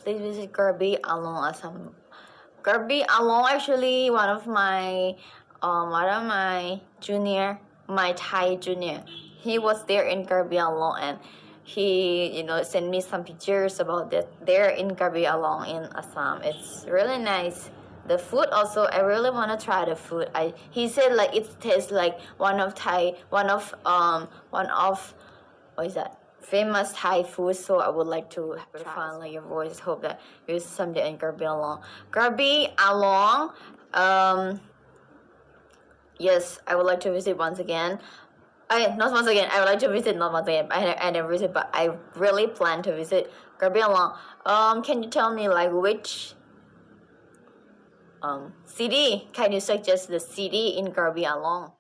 please visit Karbi Anglong Assam. Karbi Anglong actually one of my junior, my Thai junior. He was there in Karbi Anglong and he sent me some pictures about that there in Karbi Anglong in Assam. It's really nice. The food also, I really want to try the food. He said like it tastes like one of what is that, famous Thai food. So I would like to finally your voice. Hope that you someday in Karbi Anglong. Karbi Anglong. Yes, I would like to visit once again. Not once again. I would like to visit not once again. I never visit, but I really plan to visit Karbi Anglong. Can you tell me like which city? Can you suggest the city in Karbi Anglong?